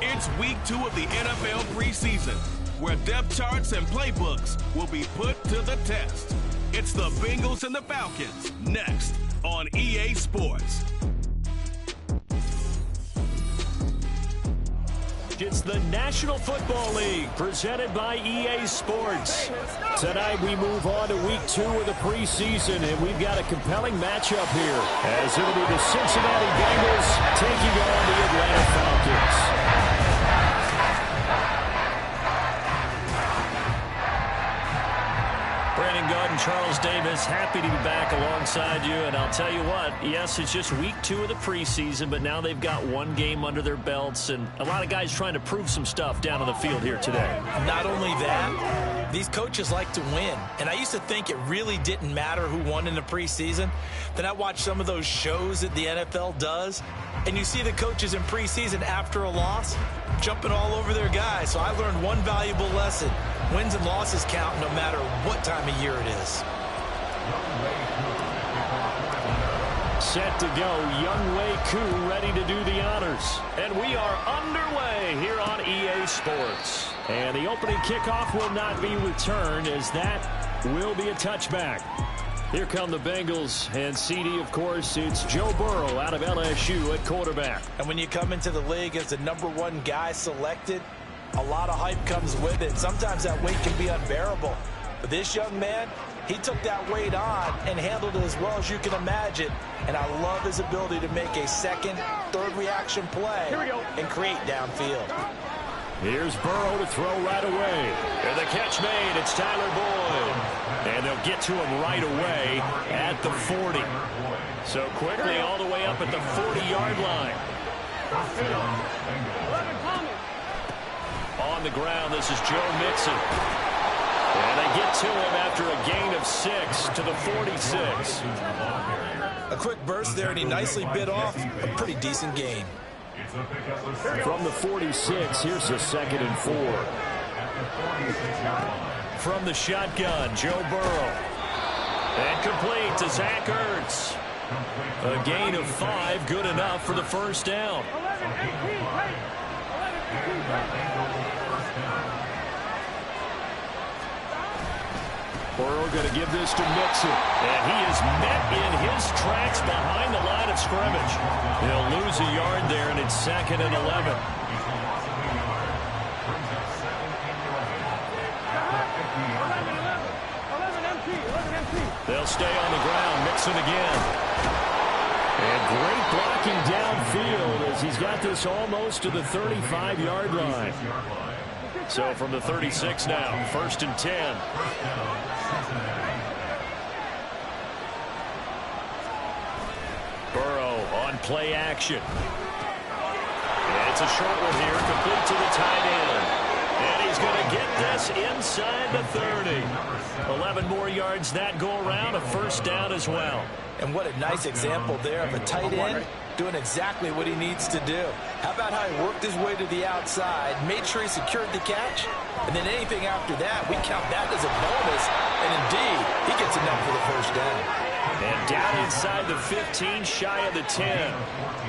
It's week 2 of the NFL preseason, where depth charts and playbooks will be put to the test. It's the Bengals and the Falcons, next on EA Sports. It's the National Football League, presented by EA Sports. Tonight we move on to week 2 of the preseason, and we've got a compelling matchup here, as it'll be the Cincinnati Bengals taking on the Atlanta Falcons. Brandon Gaud and Charles Davis, happy to be back alongside you. And I'll tell you what, yes, it's just week 2 of the preseason, but now they've got one game under their belts, and a lot of guys trying to prove some stuff down on the field here today. Not only that, these coaches like to win. And I used to think it really didn't matter who won in the preseason. Then I watched some of those shows that the NFL does, and you see the coaches in preseason after a loss jumping all over their guys. So I learned one valuable lesson. Wins and losses count no matter what time of year it is. Set to go, Younghoe Koo ready to do the honors. And we are underway here on EA Sports. And the opening kickoff will not be returned, as that will be a touchback. Here come the Bengals, and CD, of course, it's Joe Burrow out of LSU at quarterback. And when you come into the league as the #1 guy selected, a lot of hype comes with it. Sometimes that weight can be unbearable. But this young man, he took that weight on and handled it as well as you can imagine. And I love his ability to make a second, third reaction play and create downfield. Here's Burrow to throw right away. And the catch made. It's Tyler Boyd. And they'll get to him right away at the 40. So quickly all the way up at the 40-yard line. On the ground, this is Joe Mixon. And they get to him after a gain of 6 to the 46. A quick burst there, and he nicely bit off a pretty decent gain. From the 46, here's a 2nd and 4. From the shotgun, Joe Burrow. And complete to Zach Ertz. A gain of 5, good enough for the first down. Burrow going to give this to Mixon. And he is met in his tracks behind the line of scrimmage. He'll lose a yard there, and it's 2nd and 11. They'll stay on the ground. Mixon again. And great blocking downfield as he's got this almost to the 35-yard line. So from the 36 now, 1st and 10. Burrow on play action. And it's a short one here, complete to the tight end. And he's going to get this inside the 30. 11 more yards that go around, a first down as well. And what a nice example there of a tight end doing exactly what he needs to do. How about how he worked his way to the outside, made sure he secured the catch, and then anything after that, we count that as a bonus. And indeed, he gets enough for the first down. And down inside the 15, shy of the 10.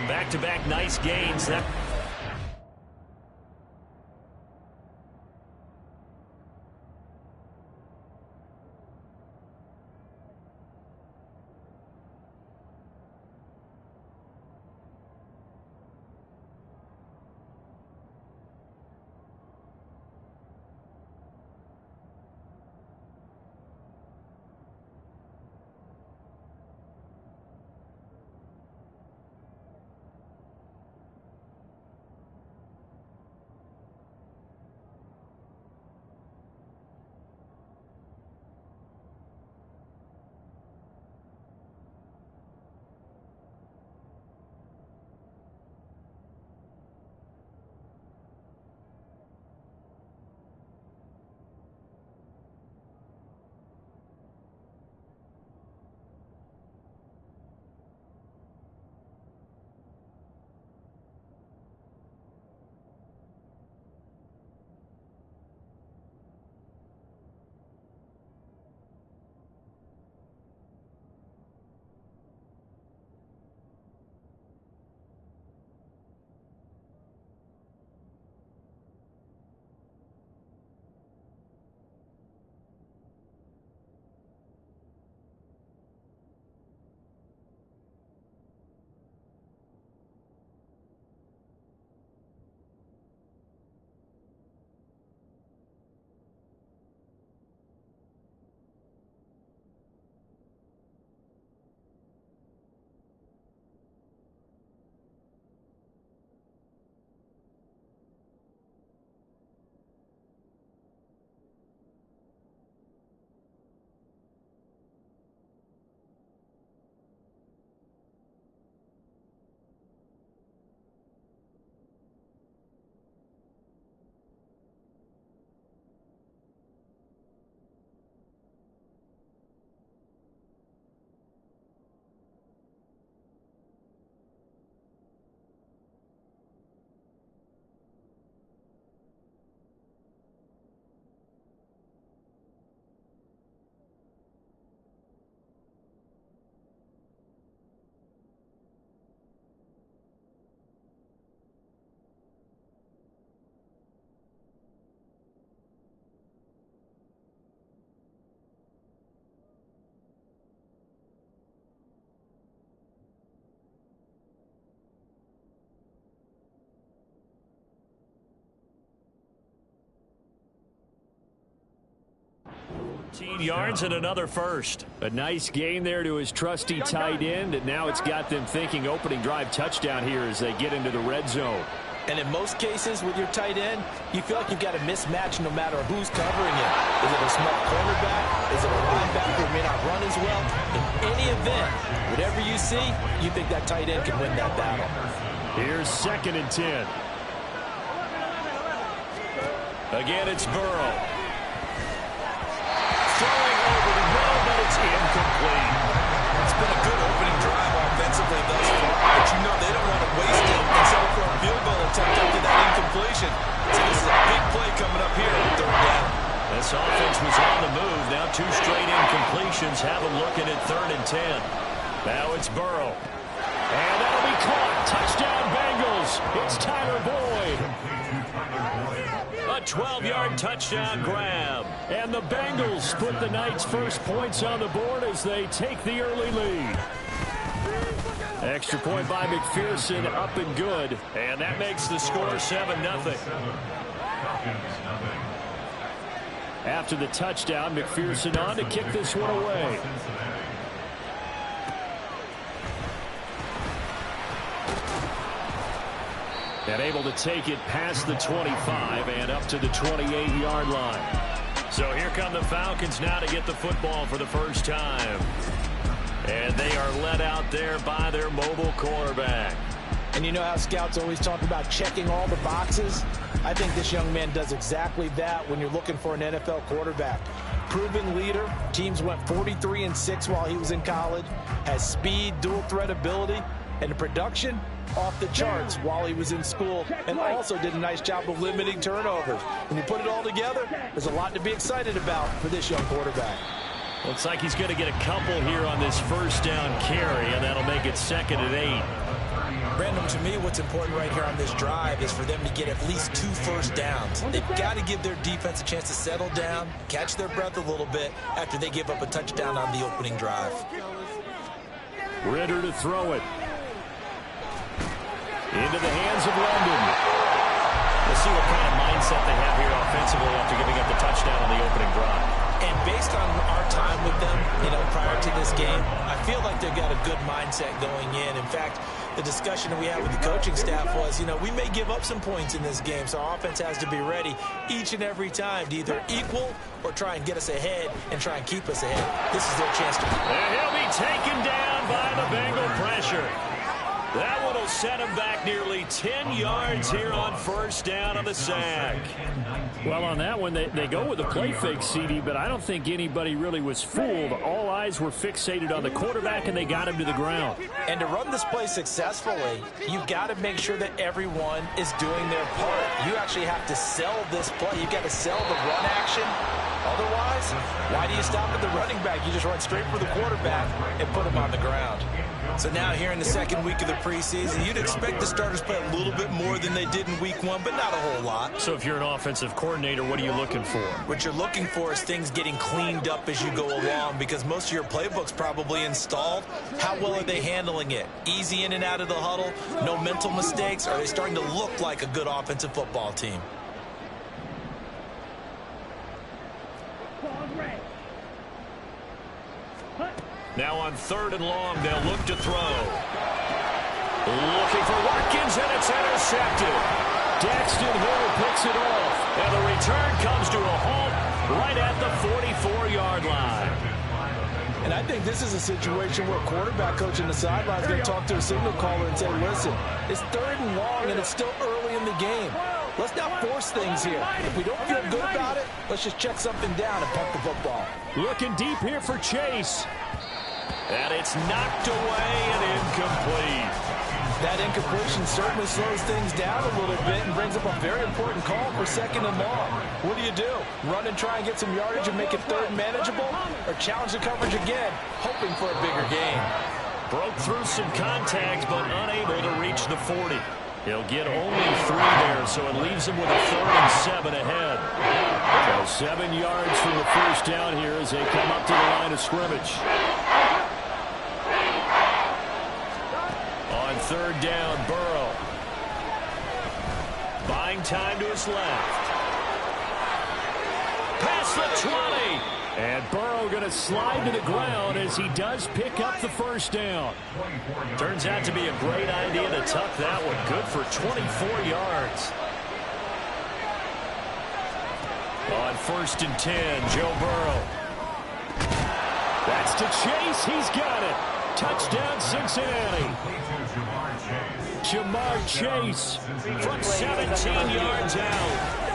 Back-to-back nice gains. That 13 yards and another first. A nice gain there to his trusty tight end, and now it's got them thinking opening drive touchdown here as they get into the red zone. And in most cases with your tight end, you feel like you've got a mismatch no matter who's covering it. Is it a small cornerback? Is it a linebacker who may not run as well? In any event, whatever you see, you think that tight end can win that battle. Here's 2nd and 10. Again, it's Burrow. Throwing over the middle, but it's incomplete. It's been a good opening drive offensively thus far, but you know they don't want to waste it and settle for a field goal attempt after that incompletion. So this is a big play coming up here on 3rd down. This offense was on the move. Now 2 straight incompletions have them looking at 3rd and 10. Now it's Burrow. And that'll be caught. Touchdown Bengals. It's Tyler Boyd. A 12-yard touchdown grab. And the Bengals put the night's first points on the board as they take the early lead. Extra point by McPherson, up and good. And that makes the score 7-0. After the touchdown, McPherson on to kick this one away. And able to take it past the 25 and up to the 28-yard line. So here come the Falcons now to get the football for the first time. And they are led out there by their mobile quarterback. And you know how scouts always talk about checking all the boxes? I think this young man does exactly that when you're looking for an NFL quarterback. Proven leader. Teams went 43-6 while he was in college. Has speed, dual threat ability, and the production off the charts while he was in school, and also did a nice job of limiting turnovers. When you put it all together, there's a lot to be excited about for this young quarterback. Looks like he's going to get a couple here on this first down carry, and that'll make it 2nd and 8. Brandon, to me, what's important right here on this drive is for them to get at least 2 first downs. They've got to give their defense a chance to settle down, catch their breath a little bit after they give up a touchdown on the opening drive. Ritter to throw it. Into the hands of London. We'll see what kind of mindset they have here offensively after giving up the touchdown on the opening drive. And based on our time with them, prior to this game, I feel like they've got a good mindset going in. In fact, the discussion that we had with the coaching staff was, we may give up some points in this game, so our offense has to be ready each and every time to either equal or try and get us ahead and try and keep us ahead. This is their chance to. And he'll be taken down by the Bengal pressure. That one will set him back nearly 10 yards here on first down on the sack. Well, on that one, they go with a play fake, CD, but I don't think anybody really was fooled. All eyes were fixated on the quarterback, and they got him to the ground. And to run this play successfully, you've got to make sure that everyone is doing their part. You actually have to sell this play. You've got to sell the run action. Otherwise, why do you stop at the running back? You just run straight for the quarterback and put him on the ground. So now here in the 2nd week of the preseason, you'd expect the starters play a little bit more than they did in week 1, but not a whole lot. So if you're an offensive coordinator, what are you looking for? What you're looking for is things getting cleaned up as you go along, because most of your playbook's probably installed. How well are they handling it? Easy in and out of the huddle? No mental mistakes? Are they starting to look like a good offensive football team? Now on 3rd and long, they'll look to throw. Looking for Watkins, and it's intercepted. Daxton Hill picks it off, and the return comes to a halt right at the 44-yard line. And I think this is a situation where quarterback coach in the sideline is going to talk to a signal caller and say, listen, it's 3rd and long, and it's still early in the game. Let's not force things here. If we don't feel good about it, let's just check something down and punt the football. Looking deep here for Chase. And it's knocked away and incomplete. That incompletion certainly slows things down a little bit and brings up a very important call for 2nd and long. What do? Run and try and get some yardage and make it 3rd manageable? Or challenge the coverage again, hoping for a bigger gain? Broke through some contact, but unable to reach the 40. He'll get only 3 there, so it leaves him with a 3rd and 7 ahead. So 7 yards from the first down here as they come up to the line of scrimmage. On 3rd down, Burrow. Buying time to his left. Past the 20. And Burrow going to slide to the ground as he does pick up the first down. Turns out to be a great idea to tuck that one. Good for 24 yards. On 1st and 10, Joe Burrow. That's to Chase. He's got it. Touchdown, Cincinnati. Jamar Chase from 17 yards out.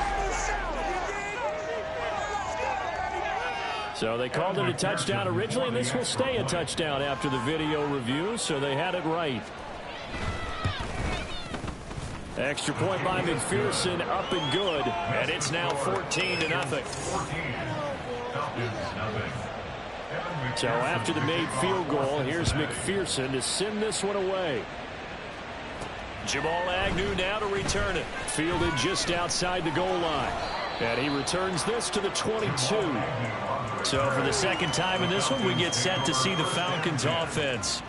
So they called it a touchdown originally, and this will stay a touchdown after the video review, so they had it right. Extra point by McPherson, up and good, and it's now 14-0. So after the made field goal, here's McPherson to send this one away. Jamal Agnew now to return it. Fielded just outside the goal line. And he returns this to the 22. So for the second time in this one, we get set to see the Falcons offense.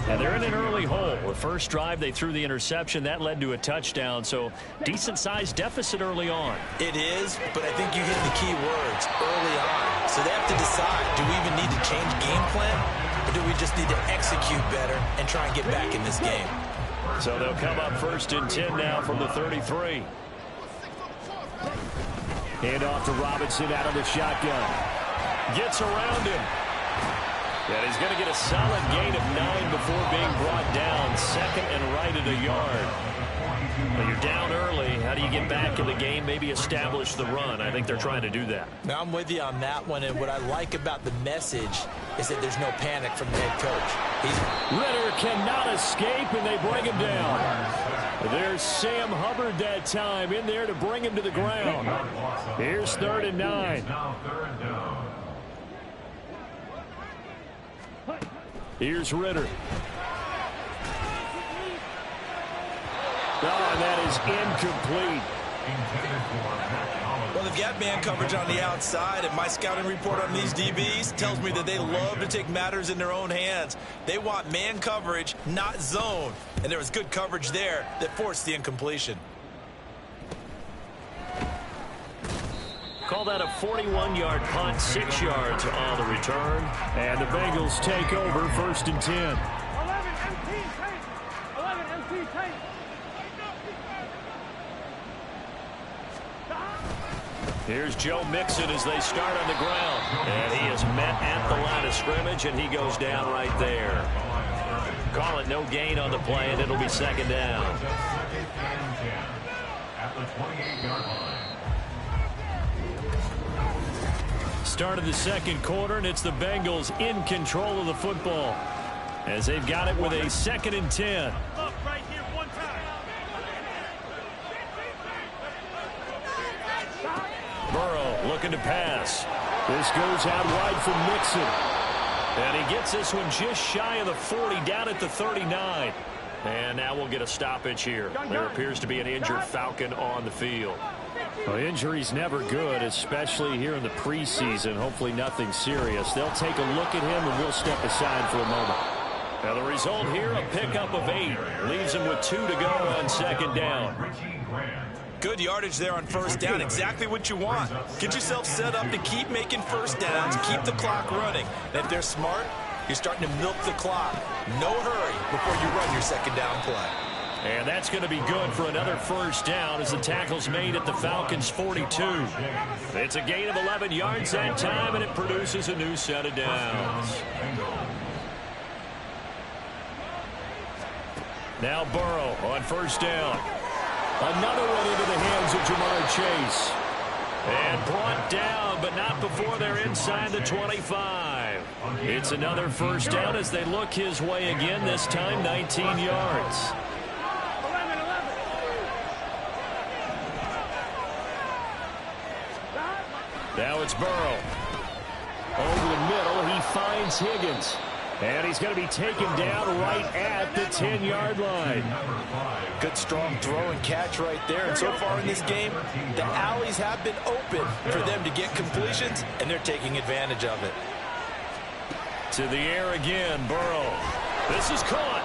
And they're in an early hole. The first drive, they threw the interception. That led to a touchdown. So decent-sized deficit early on. It is, but I think you hit the key words early on. So they have to decide, do we even need to change game plan? Or do we just need to execute better and try and get back in this game? So they'll come up 1st and 10 now from the 33. Hand off to Robinson out of the shotgun. Gets around him. And he's going to get a solid gain of 9 before being brought down. Second and right at a yard. Well, you're down early. How do you get back in the game? Maybe establish the run. I think they're trying to do that. Now, I'm with you on that one. And what I like about the message is that there's no panic from the head coach. Ritter cannot escape, and they bring him down. There's Sam Hubbard that time in there to bring him to the ground. Here's 3rd and 9. Here's Ritter. Oh, and that is incomplete. Well, they've got man coverage on the outside, and my scouting report on these DBs tells me that they love to take matters in their own hands. They want man coverage, not zone. And there was good coverage there that forced the incompletion. Call that a 41-yard punt, 6 yards on the return. And the Bengals take over 1st and 10. Here's Joe Mixon as they start on the ground. And he is met at the line of scrimmage, and he goes down right there. Call it no gain on the play, and it'll be 2nd down. At the 28-yard line. Start of the 2nd quarter, and it's the Bengals in control of the football as they've got it with a 2nd and 10. Burrow looking to pass. This goes out wide from Mixon. And he gets this one just shy of the 40, down at the 39. And now we'll get a stoppage here. There appears to be an injured Falcon on the field. Well, injury's never good, especially here in the preseason. Hopefully nothing serious. They'll take a look at him, and we'll step aside for a moment. Now the result here, a pickup of 8. Leaves him with 2 to go on 2nd down. Good yardage there on 1st down. Exactly what you want. Get yourself set up to keep making 1st downs, keep the clock running. And if they're smart, you're starting to milk the clock. No hurry before you run your 2nd down play. And that's going to be good for another 1st down as the tackle's made at the Falcons' 42. It's a gain of 11 yards that time, and it produces a new set of downs. Now Burrow on 1st down. Another one into the hands of Jamar Chase. And brought down, but not before they're inside the 25. It's another 1st down as they look his way again, this time 19 yards. Now it's Burrow. Over the middle, he finds Higgins. And he's going to be taken down right at the 10-yard line. Good, strong throw and catch right there. And so far in this game, the alleys have been open for them to get completions, and they're taking advantage of it. To the air again, Burrow. This is caught.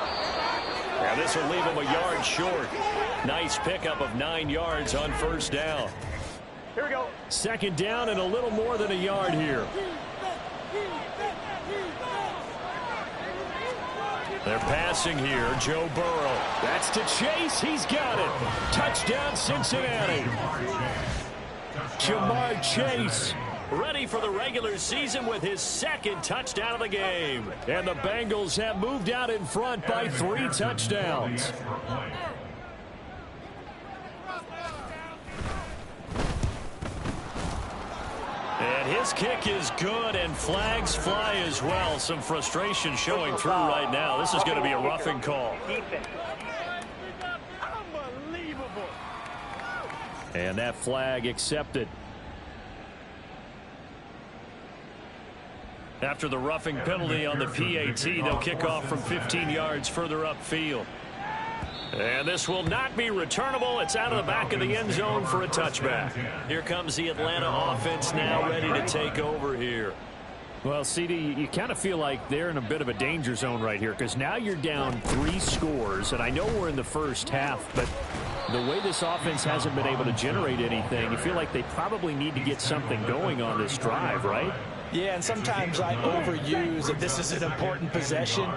Now this will leave him a yard short. Nice pickup of 9 yards on 1st down. Here we go. Second down and a little more than a yard here. They're passing here. Joe Burrow. That's to Chase. He's got it. Touchdown, Cincinnati. Jamar Chase ready for the regular season with his second touchdown of the game. And the Bengals have moved out in front by 3 touchdowns. And his kick is good, and flags fly as well. Some frustration showing through right now. This is going to be a roughing call. And that flag accepted. After the roughing penalty on the PAT, they'll kick off from 15 yards further upfield. And this will not be returnable. It's out of the back of the end zone for a touchback. Here comes the Atlanta offense now ready to take over here. Well, CD, you kind of feel like they're in a bit of a danger zone right here because now you're down 3 scores. And I know we're in the first half, but the way this offense hasn't been able to generate anything, you feel like they probably need to get something going on this drive, right? Yeah, and sometimes I overuse that this is an important possession.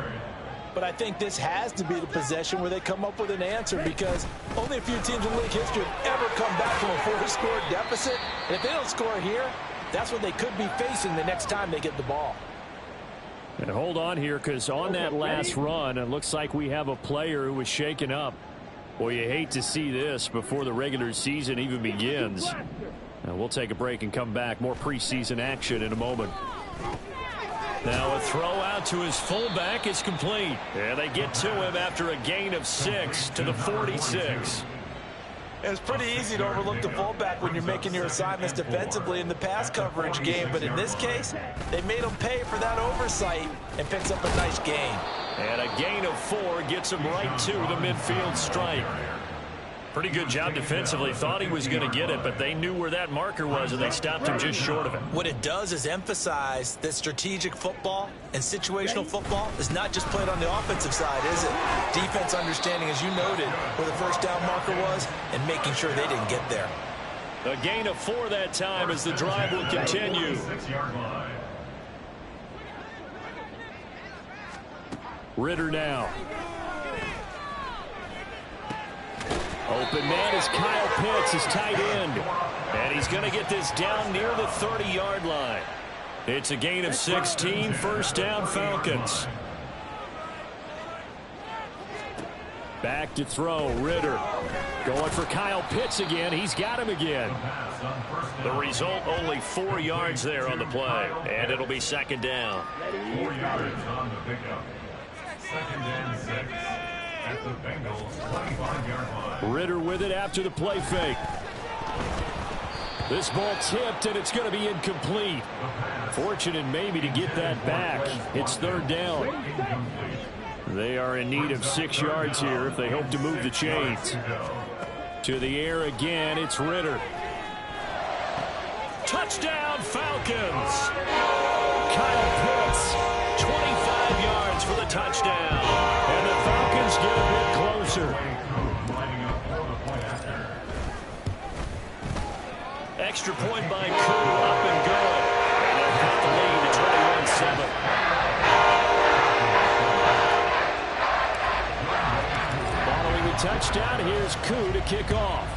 But I think this has to be the possession where they come up with an answer because only a few teams in league history have ever come back from a 4-score deficit. And if they don't score here, that's what they could be facing the next time they get the ball. And hold on here because on that last run, it looks like we have a player who was shaken up. Well, you hate to see this before the regular season even begins. Now we'll take a break and come back. More preseason action in a moment. Now a throw out to his fullback is complete. And they get to him after a gain of 6 to the 46. It's pretty easy to overlook the fullback when you're making your assignments defensively in the pass coverage game. But in this case, they made him pay for that oversight and picks up a nice gain. And a gain of 4 gets him right to the midfield stripe. Pretty good job defensively. Thought he was going to get it, but they knew where that marker was, and they stopped him just short of it. What it does is emphasize that strategic football and situational football is not just played on the offensive side, is it? Defense understanding, as you noted, where the first down marker was and making sure they didn't get there. A gain of 4 that time as the drive will continue. Ritter now. Open man is Kyle Pitts, his tight end. And he's going to get this down near the 30-yard line. It's a gain of 16, first down Falcons. Back to throw, Ritter. Going for Kyle Pitts again. He's got him again. The result, only 4 yards there on the play. And it'll be second down. 4 yards on the pickup. Second and 6. At the Bengals 25-yard line. Ritter with it after the play fake. This ball tipped, and it's going to be incomplete. Fortunate maybe to get that back. It's third down. They are in need of 6 yards here if they hope to move the chains. To the air again, it's Ritter. Touchdown, Falcons. Kyle Pitts, 25 yards for the touchdown. And the Falcons get a bit closer. Extra point by Koo, up and good. And they've got the lead to 21-7. Following the touchdown, here's Koo to kick off.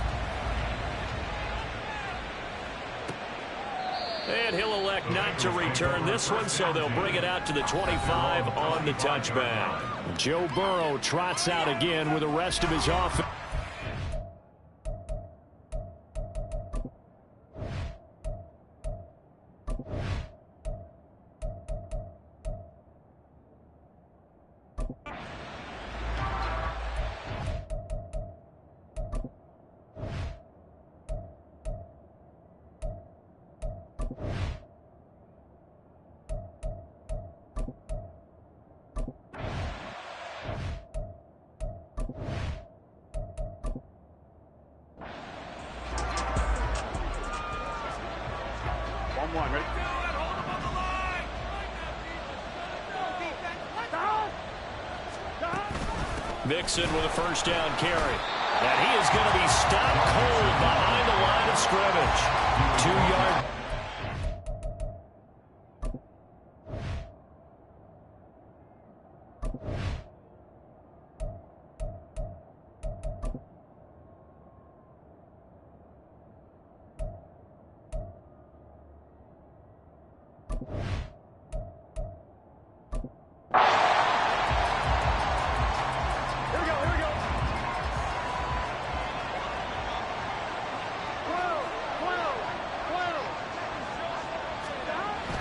And he'll elect not to return this one, so they'll bring it out to the 25 on the touchback. Joe Burrow trots out again with the rest of his offense. Mixon with a first down carry. And he is going to be stopped cold behind the line of scrimmage. 2-yard.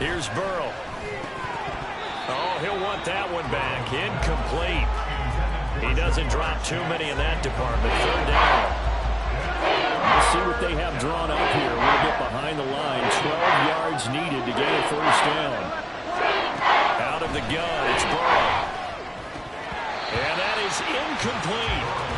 Here's Burrow. Oh, he'll want that one back. Incomplete. He doesn't drop too many in that department. 3rd down. We'll see what they have drawn up here. A little bit behind the line. 12 yards needed to get a 1st down. Out of the gun, it's Burrow. And that is incomplete.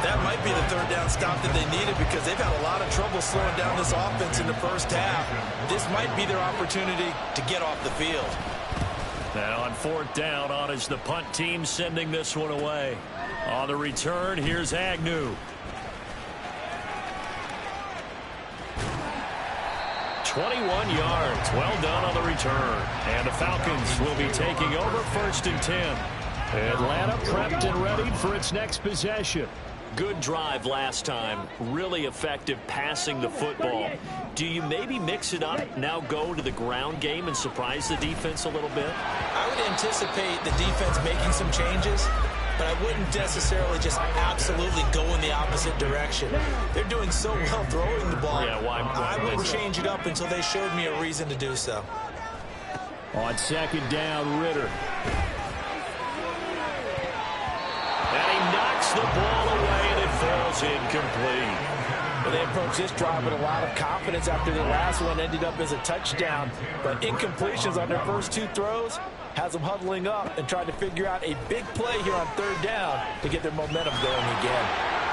That might be the 3rd down stop that they needed because they've had a lot of trouble slowing down this offense in the first half. This might be their opportunity to get off the field. Now on 4th down, on is the punt team sending this one away. On the return, here's Agnew. 21 yards. Well done on the return. And the Falcons will be taking over 1st and 10. Atlanta prepped and ready for its next possession. Good drive last time. Really effective passing the football. Do you maybe mix it up, now go to the ground game and surprise the defense a little bit? I would anticipate the defense making some changes, but I wouldn't necessarily just absolutely go in the opposite direction. They're doing so well throwing the ball. Yeah, I wouldn't change it up until they showed me a reason to do so. On 2nd down, Ritter. And he knocks the ball away, and it falls incomplete. Well, they approached this drive with a lot of confidence after the last one ended up as a touchdown. But incompletions on their first 2 throws has them huddling up and trying to figure out a big play here on 3rd down to get their momentum going again.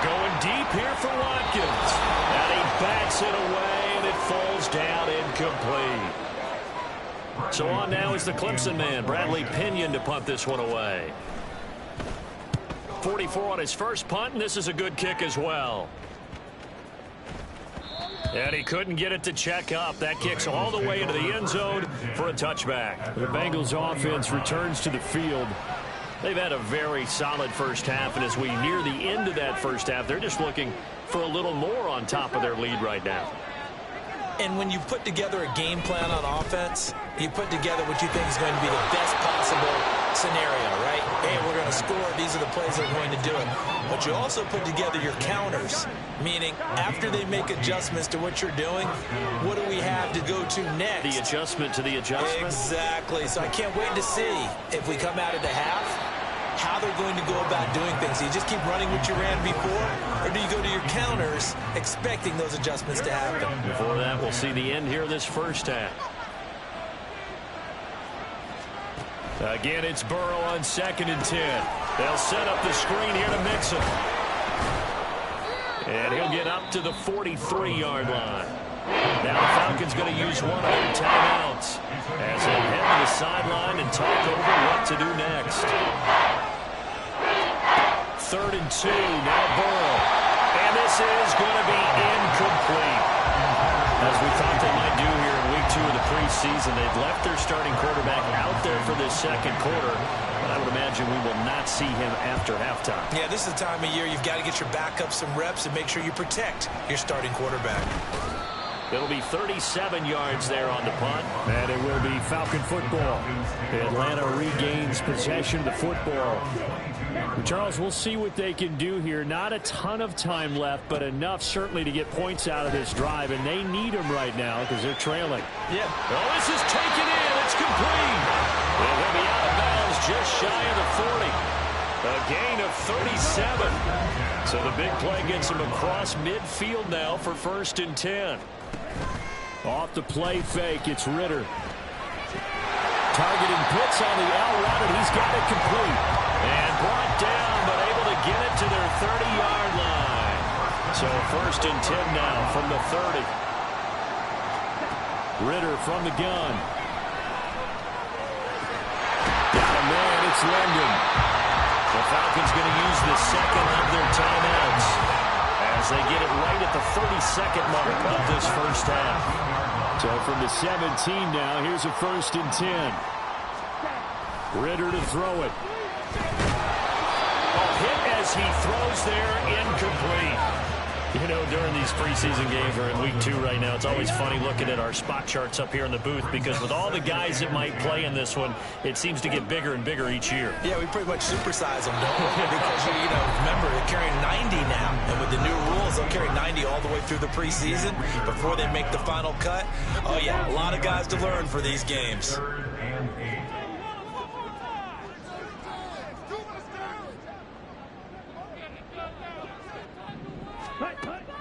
Going deep here for Watkins. And he bats it away, and it falls down incomplete. So on now is the Clemson man, Bradley Pinion, to punt this one away. 44 on his first punt, and this is a good kick as well. And he couldn't get it to check up. That kicks all the way into the end zone for a touchback. The Bengals offense returns to the field. They've had a very solid first half, and as we near the end of that first half, they're just looking for a little more on top of their lead right now. And when you put together a game plan on offense, you put together what you think is going to be the best possible scenario, right? Hey, we're going to score. These are the plays that are going to do it. But you also put together your counters, meaning after they make adjustments to what you're doing, what do we have to go to next? The adjustment to the adjustment? Exactly. So I can't wait to see if we come out of the half, how they're going to go about doing things. Do you just keep running what you ran before, or do you go to your counters expecting those adjustments to happen? Before that, we'll see the end here of this first half. Again, it's Burrow on 2nd and 10. They'll set up the screen here to mix him. And he'll get up to the 43-yard line. Now the Falcons going to use one of their timeouts as they head to the sideline and talk over what to do next. 3rd and 2, now Burrow. And this is going to be incomplete. As we thought they might do here in week 2 of the preseason, they've left their starting quarterback out there for this second quarter. But I would imagine we will not see him after halftime. Yeah, this is the time of year you've got to get your backup some reps and make sure you protect your starting quarterback. It'll be 37 yards there on the punt. And it will be Falcon football. Atlanta regains possession of the football. Charles, we'll see what they can do here. Not a ton of time left, but enough certainly to get points out of this drive. And they need them right now because they're trailing. Yeah. Oh, this is taken in. It's complete. It will be out of bounds just shy of the 40. A gain of 37. So the big play gets them across midfield now for 1st and 10. Off the play fake, it's Ritter. Targeting Pitts on the out route, and he's got it complete. And brought down, but able to get it to their 30-yard line. So 1st and 10 now from the 30. Ritter from the gun. Got a man, it's London. The Falcons going to use the second of their timeouts as they get it right at the 30-second mark of this first half. So from the 17 now, here's a 1st and 10. Ritter to throw it. Hit as he throws there, incomplete. You know, during these preseason games, or in week 2 right now, it's always funny looking at our spot charts up here in the booth because with all the guys that might play in this one, it seems to get bigger and bigger each year. Yeah, we pretty much supersize them, don't we? Because, you know, remember, they're carrying 90 now. And with the new rules, they'll carry 90 all the way through the preseason before they make the final cut. Oh, yeah, a lot of guys to learn for these games. 3rd and 8.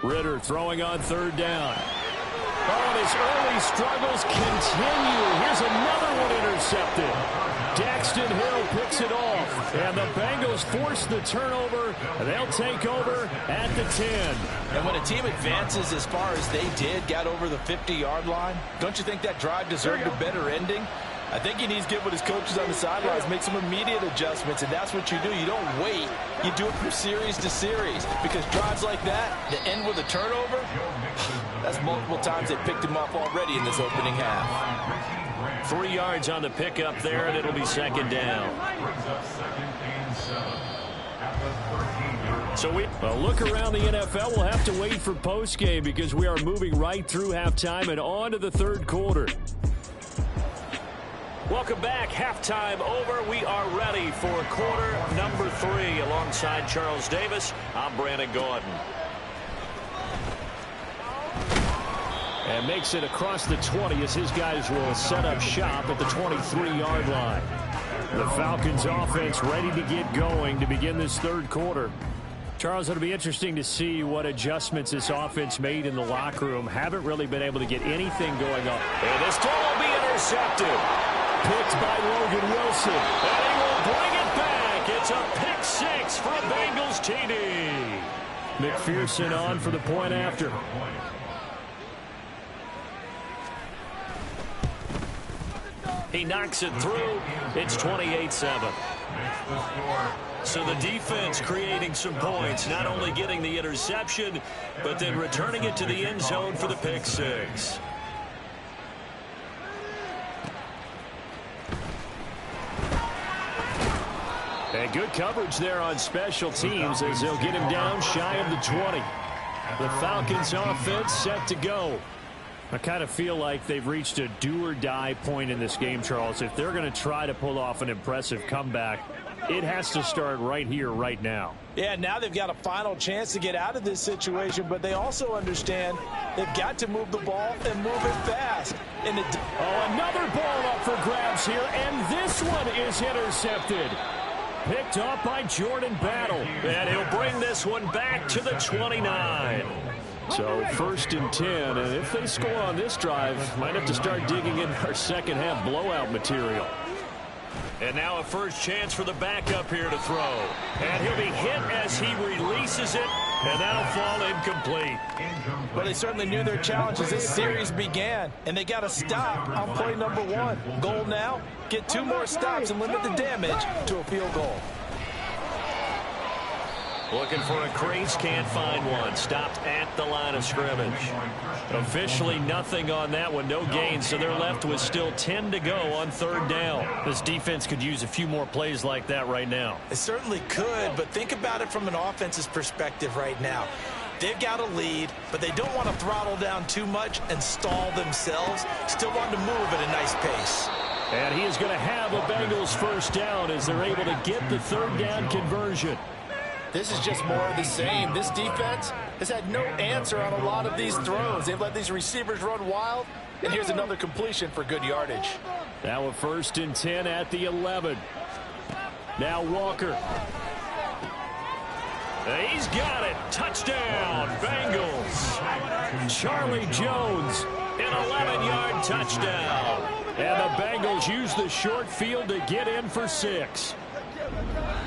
Ritter throwing on 3rd down. Oh, and his early struggles continue. Here's another one intercepted. Daxton Hill picks it off. And the Bengals force the turnover. They'll take over at the 10. And when a team advances as far as they did, got over the 50-yard line, don't you think that drive deserved a better ending? I think he needs to get with his coaches on the sidelines, make some immediate adjustments, and that's what you do. You don't wait. You do it from series to series because drives like that, that end with a turnover, that's multiple times they picked him off already in this opening half. 3 yards on the pickup there, and it'll be 2nd down. So a look around the NFL. We'll have to wait for postgame because we are moving right through halftime and on to the 3rd quarter. Welcome back. Halftime over. We are ready for quarter number 3. Alongside Charles Davis, I'm Brandon Gordon. And makes it across the 20 as his guys will set up shop at the 23-yard line. The Falcons offense ready to get going to begin this 3rd quarter. Charles, it'll be interesting to see what adjustments this offense made in the locker room. Haven't really been able to get anything going on. And this ball will be intercepted. Picked by Logan Wilson. And he will bring it back. It's a pick 6 for a Bengals TD. McPherson on for the point after. He knocks it through. It's 28-7. So the defense creating some points, not only getting the interception, but then returning it to the end zone for the pick 6. And good coverage there on special teams as they'll get him down shy of the 20. The Falcons offense set to go. I kind of feel like they've reached a do-or-die point in this game, Charles. If they're going to try to pull off an impressive comeback, it has to start right here, right now. Yeah, now they've got a final chance to get out of this situation, but they also understand they've got to move the ball and move it fast. Another ball up for grabs here, and this one is intercepted. Picked off by Jordan Battle. And he'll bring this one back to the 29. So 1st and 10. And if they score on this drive, might have to start digging in our second half blowout material. And now a first chance for the backup here to throw. And he'll be hit as he releases it. And that'll fall incomplete. Well, they certainly knew their challenge as this series began. And they got to stop on play number 1. Goal now, get 2 more stops and limit the damage to a field goal. Looking for a crease, can't find one. Stopped at the line of scrimmage. Officially nothing on that one, no gain, so they're left with still 10 to go on 3rd down. This defense could use a few more plays like that right now. It certainly could, but think about it from an offense's perspective right now. They've got a lead, but they don't want to throttle down too much and stall themselves. Still want to move at a nice pace. And he is going to have a Bengals first down as they're able to get the 3rd down conversion. This is just more of the same. This defense has had no answer on a lot of these throws. They've let these receivers run wild, and here's another completion for good yardage. Now a 1st and 10 at the 11. Now Walker. He's got it. Touchdown, Bengals. Charlie Jones, an 11-yard touchdown. And the Bengals use the short field to get in for 6.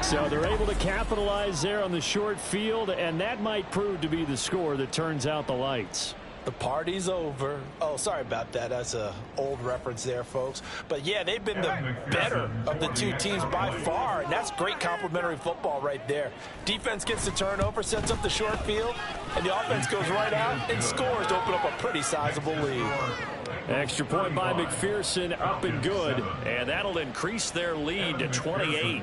So they're able to capitalize there on the short field, and that might prove to be the score that turns out the lights. The party's over. Oh, sorry about that. That's an old reference there, folks. But, yeah, they've been the better of the two teams by far, and that's great complementary football right there. Defense gets the turnover, sets up the short field, and the offense goes right out and scores to open up a pretty sizable lead. Extra point by McPherson, up and good, and that'll increase their lead to 28.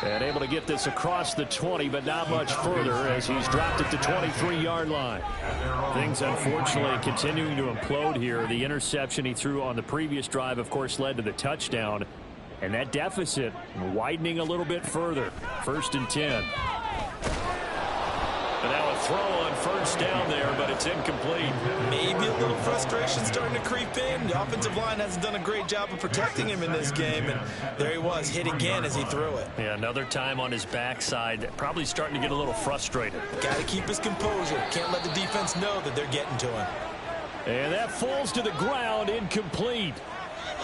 And able to get this across the 20, but not much further as he's dropped it to 23-yard line. Things, unfortunately, continuing to implode here. The interception he threw on the previous drive, of course, led to the touchdown. And that deficit widening a little bit further. 1st and 10. And now a throw on first down there, but it's incomplete. Maybe a little frustration starting to creep in. The offensive line hasn't done a great job of protecting him in this game, and there he was, hit again as he threw it. Yeah, another time on his backside, probably starting to get a little frustrated. Got to keep his composure. Can't let the defense know that they're getting to him. And that falls to the ground, incomplete.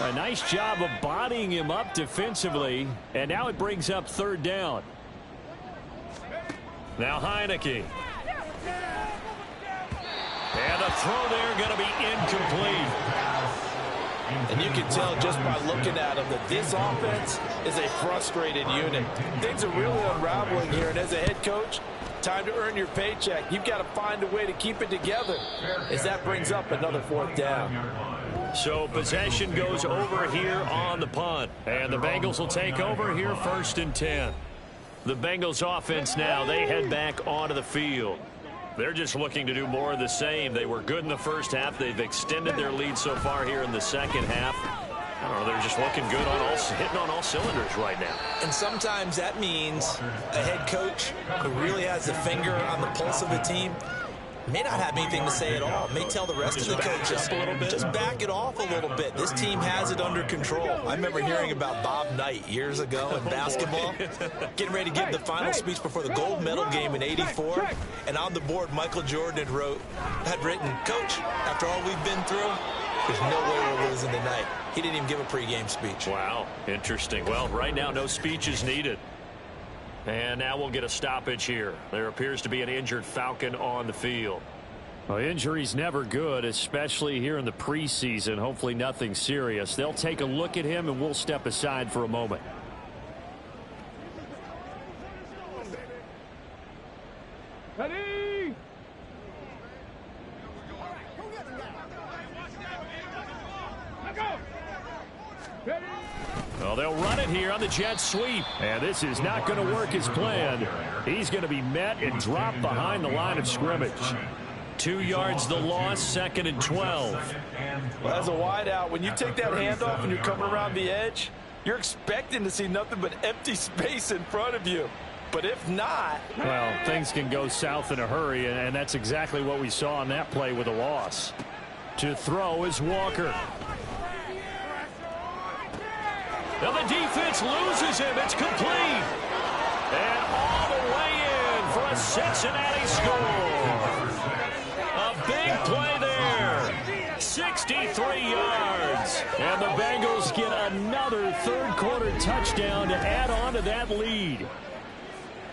A nice job of bodying him up defensively, and now it brings up 3rd down. Now Heineke. And the throw there going to be incomplete. And you can tell just by looking at him that this offense is a frustrated unit. Things are really unraveling here, and as a head coach, time to earn your paycheck. You've got to find a way to keep it together as that brings up another 4th down. So possession goes over here on the punt. And the Bengals will take over here 1st and 10. The Bengals offense now, they head back onto the field. They're just looking to do more of the same. They were good in the first half. They've extended their lead so far here in the second half. I don't know, they're just looking good on hitting on all cylinders right now. And sometimes that means a head coach who really has a finger on the pulse of the team may not have anything to say at all. May tell the rest of the coaches, just back it off a little bit. This team has it under control. I remember hearing about Bob Knight years ago in basketball, getting ready to give the final speech before the gold medal game in '84. And on the board, Michael Jordan had written, "Coach, after all we've been through, there's no way we're losing tonight." He didn't even give a pregame speech. Wow, interesting. Well, right now, no speech is needed. And now we'll get a stoppage here. There appears to be an injured Falcon on the field. Well, injury's never good, especially here in the preseason. Hopefully nothing serious. They'll take a look at him, and we'll step aside for a moment. Ready? Well, they'll run it here on the jet sweep. And this is not going to work as planned. He's going to be met and dropped behind the line of scrimmage. 2 yards the loss, 2nd and 12. Well, as a wideout, when you take that handoff and you're coming around the edge, you're expecting to see nothing but empty space in front of you. But if not... Well, things can go south in a hurry, and that's exactly what we saw on that play with a loss. To throw is Walker. Now the defense loses him. It's complete. And all the way in for a Cincinnati score. A big play there. 63 yards. And the Bengals get another third-quarter touchdown to add on to that lead.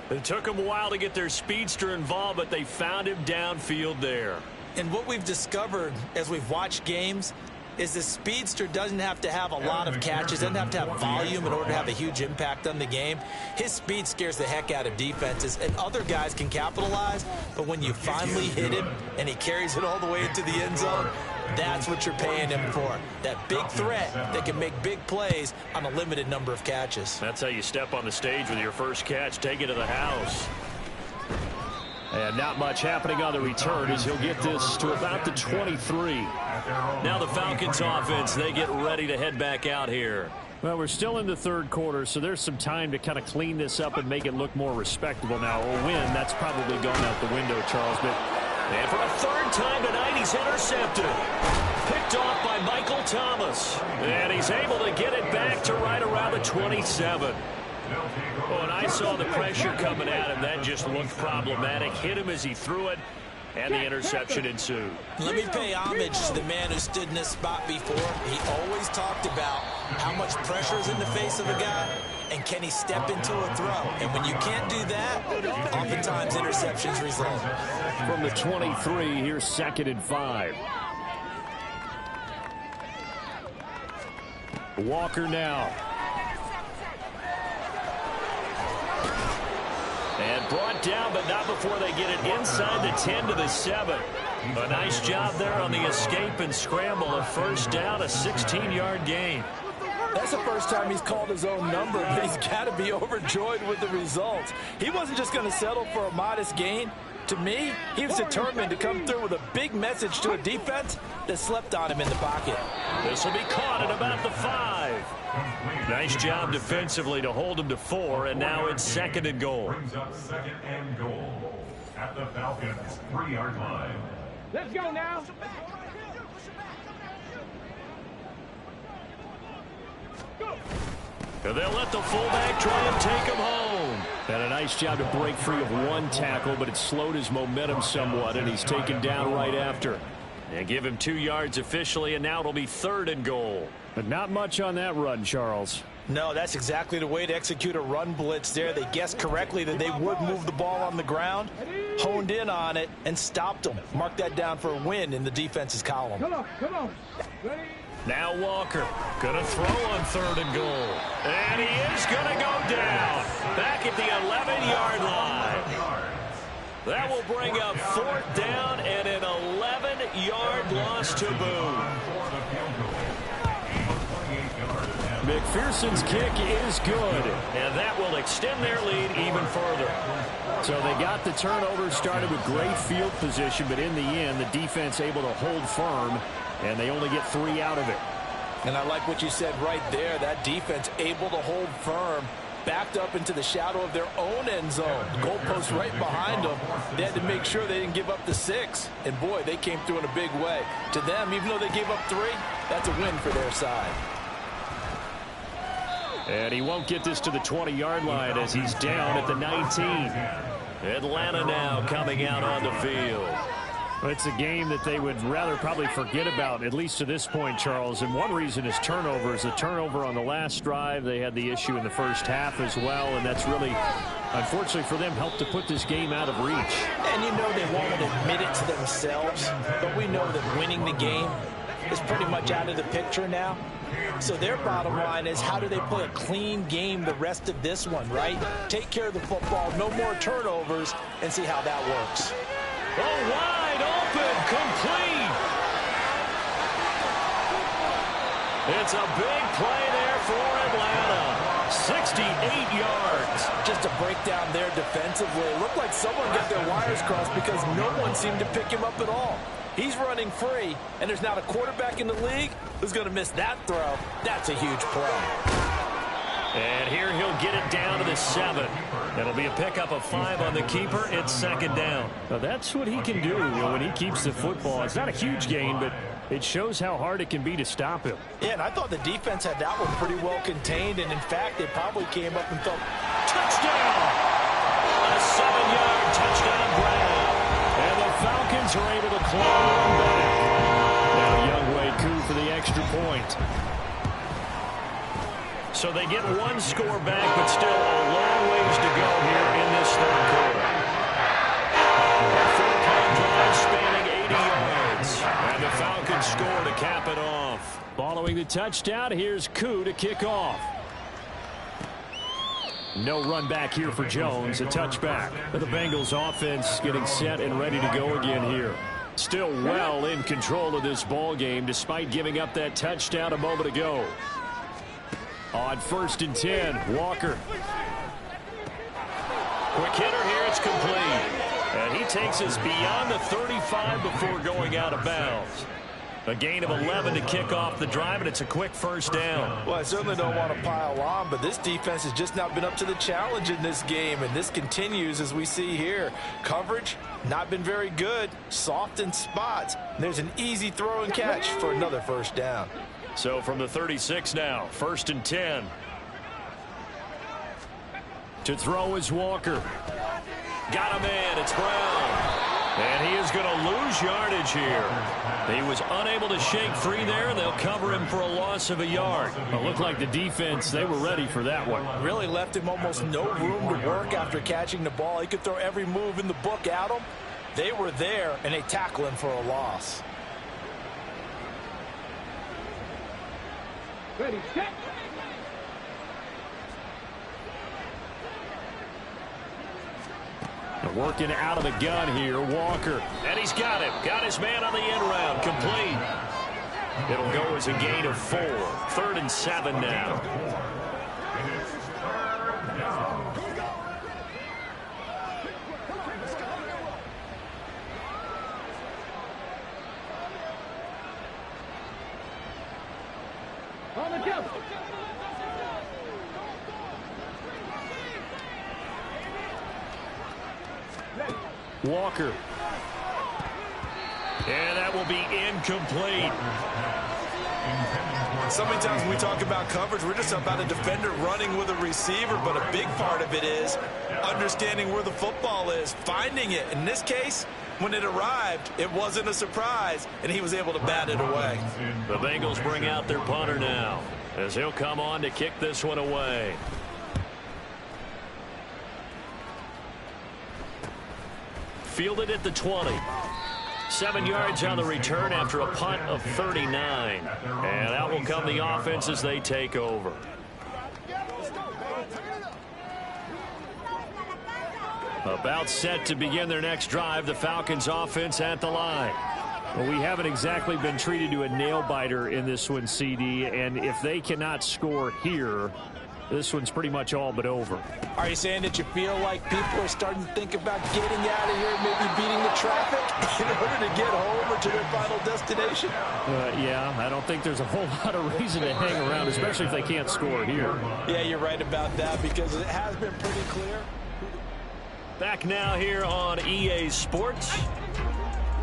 It took them a while to get their speedster involved, but they found him downfield there. And what we've discovered as we've watched games is the speedster doesn't have to have a lot of catches, doesn't have to have volume in order to have a huge impact on the game. His speed scares the heck out of defenses, and other guys can capitalize, but when you finally hit him and he carries it all the way into the end zone, that's what you're paying him for. That big threat that can make big plays on a limited number of catches. That's how you step on the stage with your first catch, take it to the house. And not much happening on the return as he'll get this to about the 23. Now the Falcons offense, they get ready to head back out here. Well, we're still in the third quarter, so there's some time to kind of clean this up and make it look more respectable now. A win, that's probably gone out the window, Charles. And for a third time tonight, he's intercepted. Picked off by Michael Thomas. And he's able to get it back to right around the 27. Oh, and I saw the pressure coming at him. That just looked problematic. Hit him as he threw it, and the interception ensued. Let me pay homage to the man who stood in this spot before. He always talked about how much pressure is in the face of a guy, and can he step into a throw? And when you can't do that, oftentimes interceptions result. From the 23, here's 2nd and 5. Walker now. And brought down, but not before they get it inside the 10 to the 7. A nice job there on the escape and scramble. A first down, a 16-yard gain. That's the first time he's called his own number, but he's got to be overjoyed with the results. He wasn't just going to settle for a modest gain. To me, he was determined to come through with a big message to a defense that slept on him in the pocket. This will be caught at about the 5. Nice job defensively to hold him to 4, and now it's 2nd and goal. Brings up 2nd and goal at the Falcons' 3-yard line. Let's go now. And they'll let the fullback try and take him home. And a nice job to break free of one tackle, but it slowed his momentum somewhat, and he's taken down right after. And give him 2 yards officially, and now it'll be 3rd and goal. But not much on that run, Charles. No, that's exactly the way to execute a run blitz there. They guessed correctly that they would move the ball on the ground, honed in on it, and stopped them. Mark that down for a win in the defense's column. Come on. Ready? Now Walker going to throw on 3rd and goal. And he is going to go down. Back at the 11-yard line. That will bring up 4th down and an 11-yard loss to boot. McPherson's kick is good, and that will extend their lead even further. So they got the turnover, started with great field position, but in the end, the defense able to hold firm, and they only get 3 out of it. And I like what you said right there. That defense able to hold firm, backed up into the shadow of their own end zone. Goalpost right behind them. They had to make sure they didn't give up the 6. And, boy, they came through in a big way. To them, even though they gave up 3, that's a win for their side. And he won't get this to the 20-yard line as he's down at the 19. Atlanta now coming out on the field. It's a game that they would rather probably forget about, at least to this point, Charles. And one reason is turnovers. The turnover on the last drive, they had the issue in the first half as well, and that's really, unfortunately for them, helped to put this game out of reach. And you know they won't admit it to themselves, but we know that winning the game is pretty much out of the picture now. So their bottom line is, how do they play a clean game the rest of this one, right? Take care of the football, no more turnovers, and see how that works. Oh, wide open, complete. It's a big play there for Atlanta. 68 yards. Just to break down there defensively, it looked like someone got their wires crossed because no one seemed to pick him up at all. He's running free, and there's not a quarterback in the league who's going to miss that throw. That's a huge play. And here he'll get it down to the 7. It'll be a pickup of 5 on the keeper. It's 2nd down. Now that's what he can do, when he keeps the football. It's not a huge gain, but it shows how hard it can be to stop him. Yeah, and I thought the defense had that one pretty well contained, and in fact, they probably came up and thought, touchdown! A 7-yard touchdown grab. And the Falcons are able to claw one back. Now Younghoe Koo for the extra point. So they get one score back, but still a long ways to go here in this 3rd quarter. A 4-play drive spanning 80 yards. And the Falcons score to cap it off. Following the touchdown, here's Koo to kick off. No run back here for Jones, a touchback. The Bengals offense getting set and ready to go again here. Still well in control of this ball game despite giving up that touchdown a moment ago. On 1st and 10, Walker. Quick hitter here, it's complete. And he takes us beyond the 35 before going out of bounds. A gain of 11 to kick off the drive, and it's a quick first down. Well, I certainly don't want to pile on, but this defense has just not been up to the challenge in this game, and this continues as we see here. Coverage, not been very good, soft in spots. There's an easy throw and catch for another first down. So from the 36 now, 1st and 10. To throw is Walker. Got him in, it's Brown. And he is going to lose yardage here. He was unable to shake free there, and they'll cover him for a loss of a yard. It looked like the defense, they were ready for that one. Really left him almost no room to work after catching the ball. He could throw every move in the book at him. They were there, and they tackle him for a loss. Ready, set. Working out of the gun here, Walker. And he's got him. Got his man on the end round. Complete. It'll go as a gain of 4. 3rd and 7 now. On the jump. Walker. And that will be incomplete. So many times when we talk about coverage, we're just about a defender running with a receiver, but a big part of it is understanding where the football is, finding it. In this case, when it arrived, it wasn't a surprise, and he was able to bat it away. The Bengals bring out their punter now, as he'll come on to kick this one away. Fielded at the 20. 7 yards on the return after a punt of 39. And out will come the offense as they take over. About set to begin their next drive, the Falcons offense at the line. Well, we haven't exactly been treated to a nail-biter in this one, CD, and if they cannot score here, this one's pretty much all but over. Are you saying that you feel like people are starting to think about getting out of here, maybe beating the traffic in order to get home or to their final destination? Yeah, I don't think there's a whole lot of reason to hang around, especially if they can't score here. Yeah, you're right about that because it has been pretty clear. Back now here on EA Sports.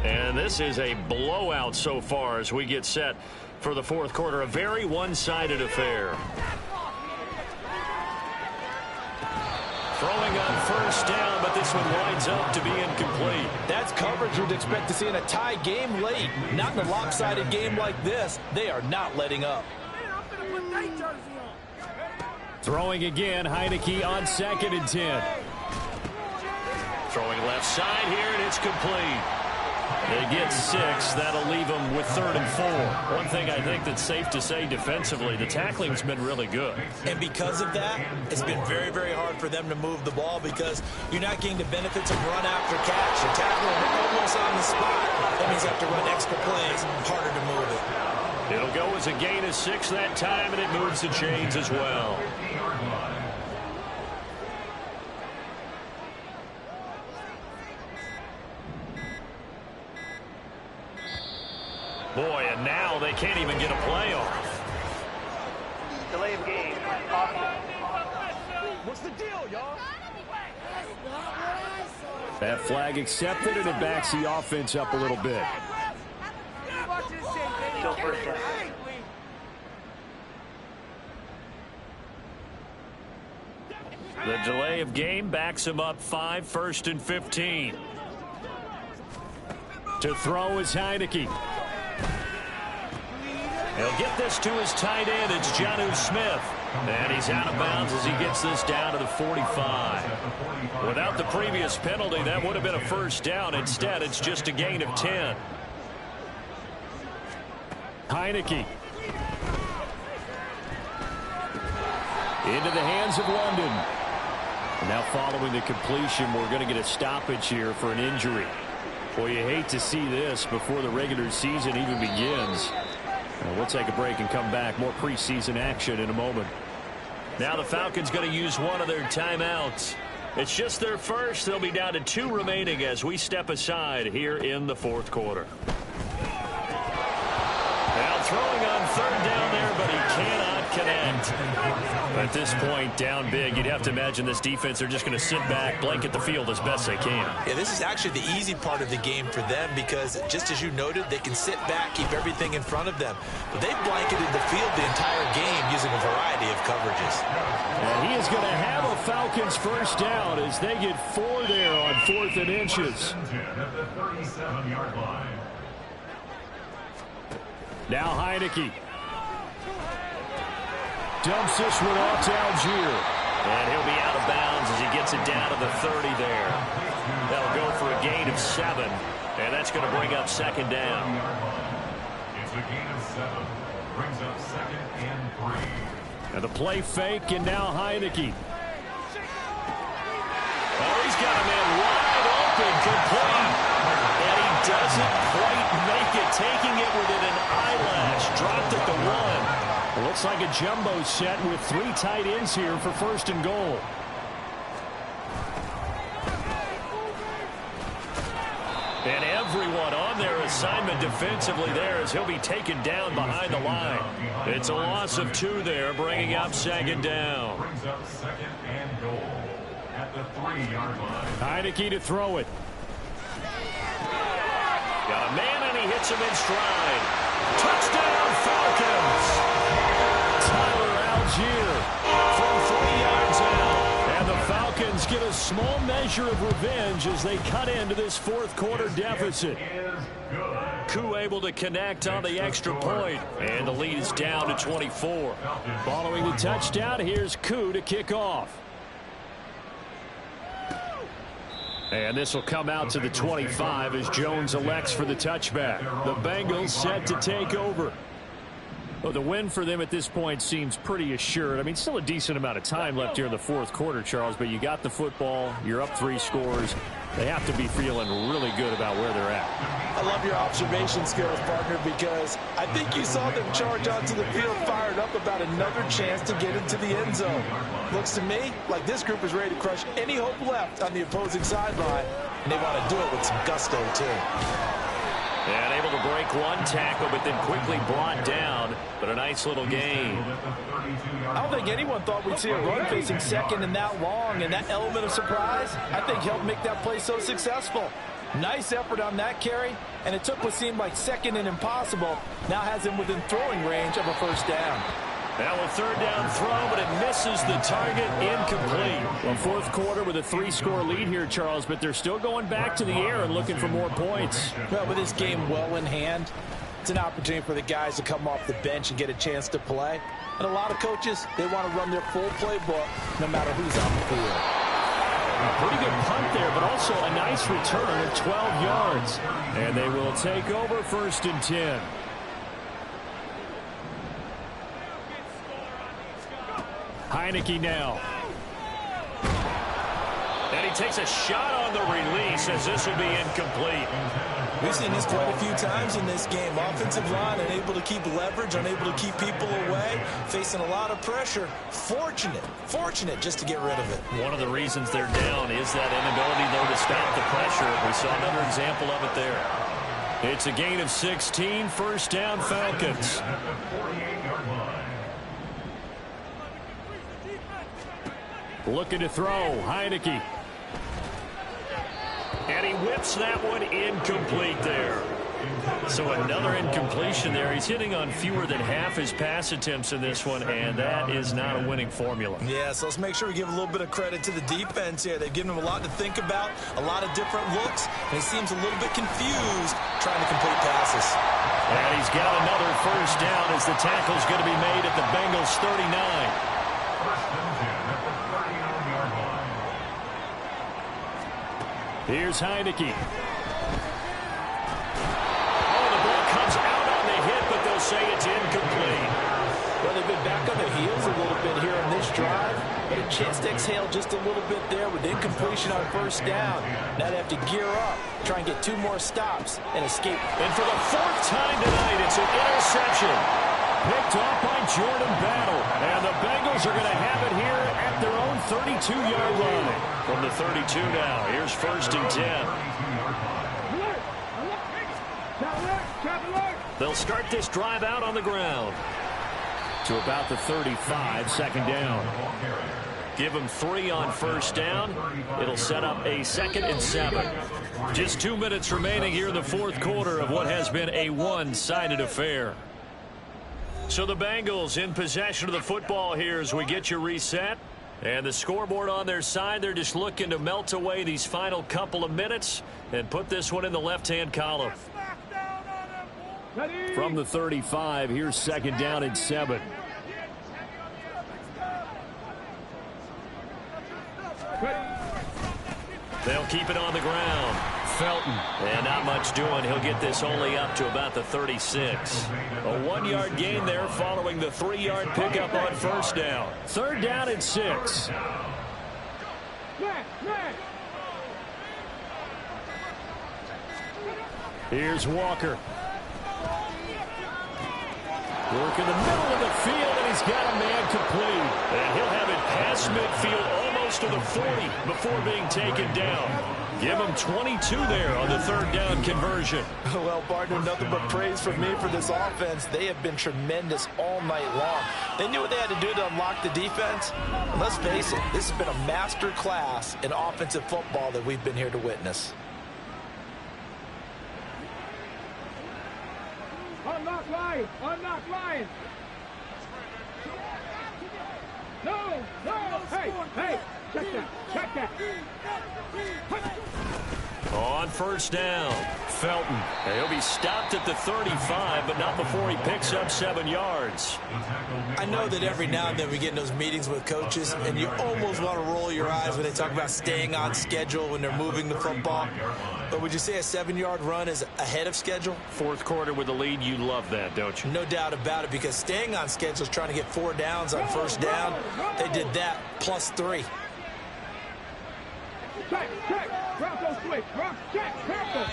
And this is a blowout so far as we get set for the fourth quarter. A very one-sided affair. Throwing on first down, but this one winds up to be incomplete. That's coverage you'd expect to see in a tie game late. Not in a lopsided game like this. They are not letting up. Throwing again, Heineke on 2nd and 10. Throwing left side here, and it's complete. They get 6. That'll leave them with 3rd and 4. One thing I think that's safe to say defensively, the tackling's been really good. And because of that, it's been very, very hard for them to move the ball because you're not getting the benefits of run after catch. You're tackling almost on the spot. That means you have to run extra plays, harder to move it. It'll go as a gain of 6 that time, and it moves the chains as well. Boy, and now they can't even get a play off. Delay of game. What's the deal, y'all? That flag accepted, and it backs the offense up a little bit. Still first down. The delay of game backs him up 5, 1st and 15. To throw is Heineke. He'll get this to his tight end. It's Jonnu Smith. And he's out of bounds as he gets this down to the 45. Without the previous penalty, that would have been a first down. Instead, it's just a gain of 10. Heineke. Into the hands of London. Now following the completion, we're going to get a stoppage here for an injury. Well, you hate to see this before the regular season even begins. We'll take a break and come back. More preseason action in a moment. Now the Falcons going to use one of their timeouts. It's just their first. They'll be down to 2 remaining as we step aside here in the fourth quarter. Now throwing on 3rd down there, but he cannot connect. At this point, down big, you'd have to imagine this defense, they're just going to sit back, blanket the field as best they can. Yeah, this is actually the easy part of the game for them because, just as you noted, they can sit back, keep everything in front of them. But they've blanketed the field the entire game using a variety of coverages. And he is going to have a Falcons first down as they get 4 there on 4th and inches. At the 37-yard line. Now Heineke. Dumps this one off to Algier. And he'll be out of bounds as he gets it down to the 30 there. That'll go for a gain of 7. And that's going to bring up 2nd down. It's a gain of 7. Brings up 2nd and 3. And the play fake, and now Heineke. Oh, he's got a man wide open, complete. And he doesn't quite make it, taking it within an eyelash. Dropped at the 1. Looks like a jumbo set with 3 tight ends here for 1st and goal. And everyone on their assignment defensively there as he'll be taken down behind the line. It's a loss of 2 there, bringing up 2nd down. Brings up 2nd and goal at the 3-yard line. Heineke to throw it. Got a man and he hits him in stride. Touchdown Falcons! Tyler Algier from 3 yards out. And the Falcons get a small measure of revenge as they cut into this 4th quarter deficit. Koo able to connect on the extra point. And the lead is down to 24. Following the touchdown, here's Koo to kick off. And this will come out to the 25 as Jones elects for the touchback. The Bengals set to take over. Well, the win for them at this point seems pretty assured. I mean, still a decent amount of time left here in the 4th quarter, Charles, but you got the football, you're up 3 scores. They have to be feeling really good about where they're at. I love your observation skills, partner, because I think you saw them charge onto the field fired up about another chance to get into the end zone. Looks to me like this group is ready to crush any hope left on the opposing sideline, and they want to do it with some gusto, too. And able to break 1 tackle, but then quickly brought down. But a nice little gain. I don't think anyone thought we'd see a run facing 2nd and that long, and that element of surprise, I think, helped make that play so successful. Nice effort on that carry, and it took what seemed like 2nd and impossible. Now has him within throwing range of a 1st down. Now a 3rd down throw, but it misses the target, incomplete. Well, 4th quarter with a 3-score lead here, Charles, but they're still going back to the air and looking for more points. Well, with this game well in hand, it's an opportunity for the guys to come off the bench and get a chance to play. And a lot of coaches, they want to run their full playbook no matter who's on the field. A pretty good punt there, but also a nice return of 12 yards. And they will take over 1st and 10. Heineke now. And he takes a shot on the release as this will be incomplete. We've seen this quite a few times in this game. Offensive line unable to keep leverage, unable to keep people away, facing a lot of pressure. Fortunate just to get rid of it. One of the reasons they're down is that inability, though, to stop the pressure. We saw another example of it there. It's a gain of 16, 1st down Falcons. Looking to throw, Heineke. And he whips that one incomplete there. So another incompletion there. He's hitting on fewer than half his pass attempts in this one, and that is not a winning formula. Yeah, so let's make sure we give a little bit of credit to the defense here. They've given him a lot to think about, a lot of different looks, and he seems a little bit confused trying to complete passes. And he's got another 1st down as the tackle's going to be made at the Bengals 39. Here's Heineke. Oh, the ball comes out on the hit, but they'll say it's incomplete. Well, they've been back on their heels a little bit here on this drive, but a chance to exhale just a little bit there with incompletion on 1st down. Now they have to gear up, try and get 2 more stops and escape. And for the 4th time tonight, it's an interception. Picked off by Jordan Battle. And the Bengals are going to have it here at their own 32-yard line. From the 32 now, here's 1st and 10. They'll start this drive out on the ground. to about the 35, second down. Give them 3 on first down. It'll set up a 2nd and 7. Just 2 minutes remaining here in the fourth quarter of what has been a one-sided affair. So the Bengals in possession of the football here as we get you reset. And the scoreboard on their side, they're just looking to melt away these final couple of minutes and put this one in the left-hand column. From the 35, here's 2nd down and 7. They'll keep it on the ground. Felton. And not much doing. He'll get this only up to about the 36. A 1-yard gain there following the 3-yard pickup on first down. 3rd down and 6. Here's Walker. Work in the middle of the field, and he's got a man complete. And he'll have it past midfield almost to the 40 before being taken down. Give him 22 there on the 3rd down conversion. Well, partner, nothing but praise from me for this offense. They have been tremendous all night long. They knew what they had to do to unlock the defense. And let's face it, this has been a master class in offensive football that we've been here to witness. Unlock line! Unlock line! No! No! Hey! Hey! Check that! Check that! On first down, Felton. He'll be stopped at the 35, but not before he picks up 7 yards. I know that every now and then we get in those meetings with coaches, and you almost want to roll your eyes when they talk about staying on schedule when they're moving the football. But would you say a 7-yard run is ahead of schedule? Fourth quarter with the lead, you love that, don't you? No doubt about it, because staying on schedule is trying to get 4 downs on first down. They did that plus 3. Check! Check! Bronco switch! Bronco! Check! Bronco!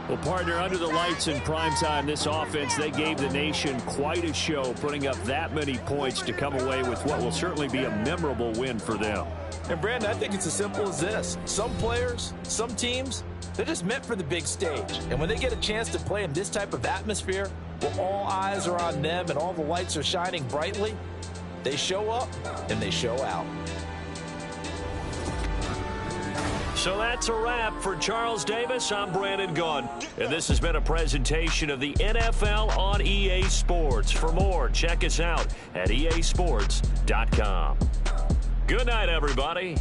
Well, partner, under the lights in primetime, this offense, they gave the nation quite a show, putting up that many points to come away with what will certainly be a memorable win for them. And, Brandon, I think it's as simple as this. Some players, some teams, they're just meant for the big stage. And when they get a chance to play in this type of atmosphere, where all eyes are on them and all the lights are shining brightly, they show up and they show out. So that's a wrap for Charles Davis. I'm Brandon Gunn, and this has been a presentation of the NFL on EA Sports. For more, check us out at easports.com. Good night, everybody.